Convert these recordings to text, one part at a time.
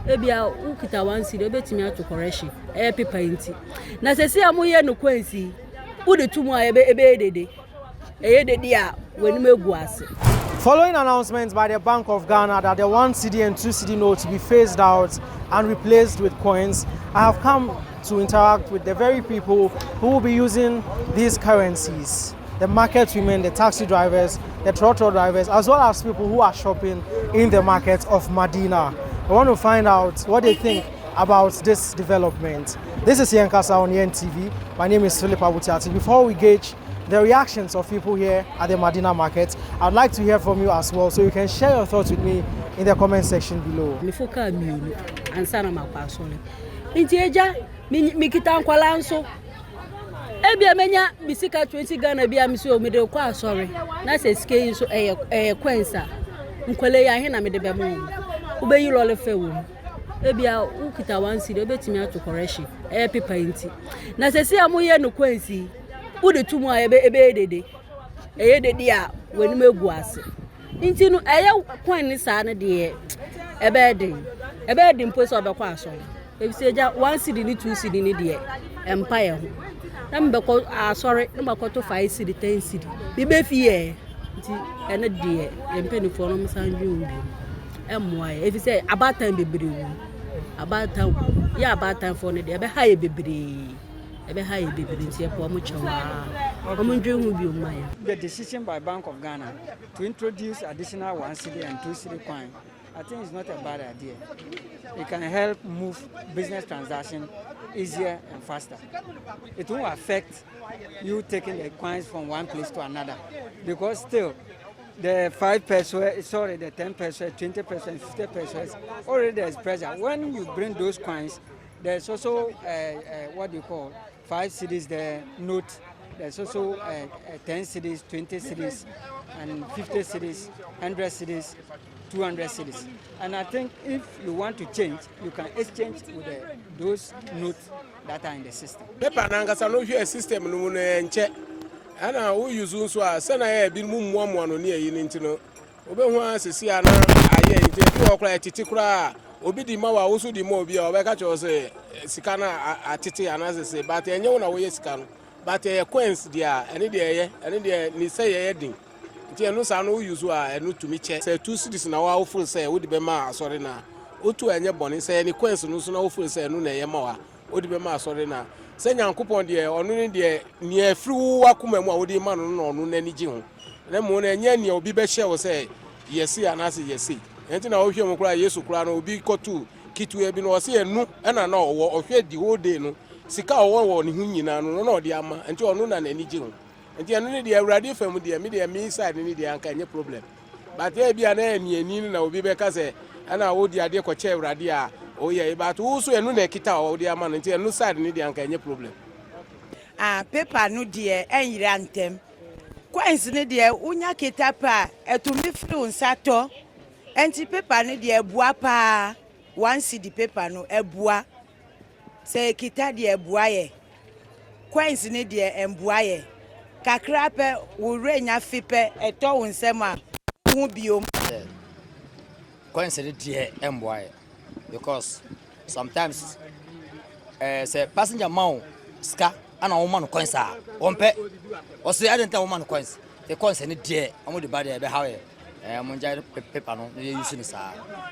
ebia ukita 1 cedi obetimi ato correction paper nti na sesi amoye no kwansi udi tumu a ebe dede dede a wani egu ase. Following announcements by the Bank of Ghana that the 1 cedi and 2 cedi notes be phased out and replaced with coins, I have come to interact with the very people who will be using these currencies. The market women, the taxi drivers, the trotro drivers, as well as people who are shopping in the market of Medina. I want to find out what they think about this development. This is YEN on YEN TV. My name is Philip Abutiati. Before we gauge the reactions of people here at the Medina market, I'd like to hear from you as well, so you can share your thoughts with me in the comment section below. Mifuka miunu ansana makwasole. Inti eja mikita nkwala nso. Ebia menya bisika 20 Ghana bia misi o mede kwa asore. Na se sike so kwensa. Nkwale ya he na mede be mo. Ubeyi lole fe wo. Ebia ukita 1 cedi obetimi ato correction paper nti. Na se si amoye no kwansi udi tumu a ebe dede dede a wani egu ase. Nti no kwan ni saa ne de ebe de mpo so obekwa aso. Ebise ja 1 cedi ni 2 cedi ni de empire ho. Na mbekọ asore na makoto 5 cedi 10 cedi. Bi be fie nti ene de empenifo no msanju ubi. Emmoa efise abatan bebre wo. Abatan ya abatan fo ne de ebe ha ye bebre. The decision by Bank of Ghana to introduce additional 1 cedi and 2 cedi coin, I think it's not a bad idea. It can help move business transactions easier and faster. It won't affect you taking the coins from one place to another, because still the 5 pesos, sorry, the 10 pesos, 20 pesos, and 50 pesos, already there's pressure. When you bring those coins, there's also what you call 5 cedis, the note. There's also 10 cedis, 20 cedis, and 50 cedis, 100 cedis, 200 cedis. And I think if you want to change, you can exchange with those notes that are in the system. Paper nanga no hwe system no nche. Ana wo use nso a se na ya bi mu muamu no ne yi nti no. Obehu asesi ana aye nti fi okra titi kura obi di ma wa wo so di ma obi a obeka cho se sika na atete anasese but enye wo na wo ye sika no but coins dia ene de ni say ye din nti eno sa no use a eno tumi che say 2 cedis na wa wo full say wo di be ma asore na otu enye boni say ni coins no so na wo full say eno na ye ma wa wo di be ma asore na say nyankopon de ono ni de ni afiri wo akoma mu a wo di ma no no ono na ni gi ho na mo na enye ni obi be hye wo say yesi anase yesi enti na wo hwe mo kura Yesu kura no obi kotu kitu ebi no se enu na na owo ohwe di whole day no sika owo ni hu nyina no na odi ama enti onu na nani gi ho enti enu ni de awurade fam de me side ni de anka nye problem but e bia na eni na obi be ka se ana wo di ade ko che awurade a o ye but wo so enu na kita o di ama no enti enu side ni de anka nye problem. Paper no de enyira antem coins ni de unya kita pa etumi firi unsato enti paper ni de ebua pa 1 cedi paper no ebua se kita de ebua ye coins ni de embua ye kakra pe wo renya fipe eto wonsem a hu biom coins ni de embua ye because sometimes say passenger man ska ana woman no coins a wonpe o say I don't tell woman coins the coins ni de omo de bad e be how ye monja paper no you use this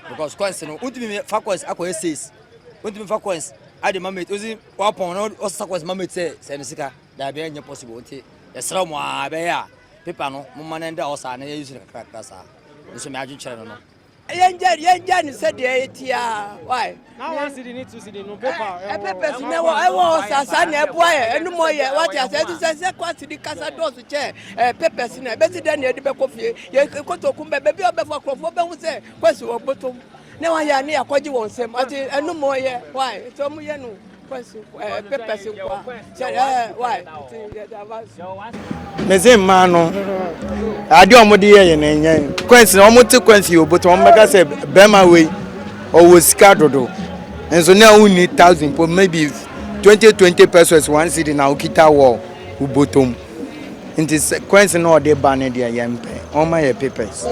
because coins no ultimate fa coins akoye says ultimate fa coins ade mamet ozi wapon no osa coins mamet say ne sika da be anya possible nti esra mo abe ya paper no mo man nda osa na use kakra sa nso me adwunchere no yenja ni said etia why now 1 cedi need 2 cedi no paper paper no wo sasa na ebua ye enu mo ye what ya say kwasi di kasa dosu che paper na be sida na edi be kofie ye kotokumbe be bi obefo krofo be hu say kwasi wo botom na wa ya ne akoji wonsem ati enu mo ye why so mo ye no kwasi paper kwa why mezem mano ade omode ye na enyan kwensi na omote kwensi oboto omeka say bema we owo sika dodo enso na uni 1000 for maybe 20 pesos 1 cedi na okita wo ubotom nti kwensi na ode ba ne de yempe o ma ye papers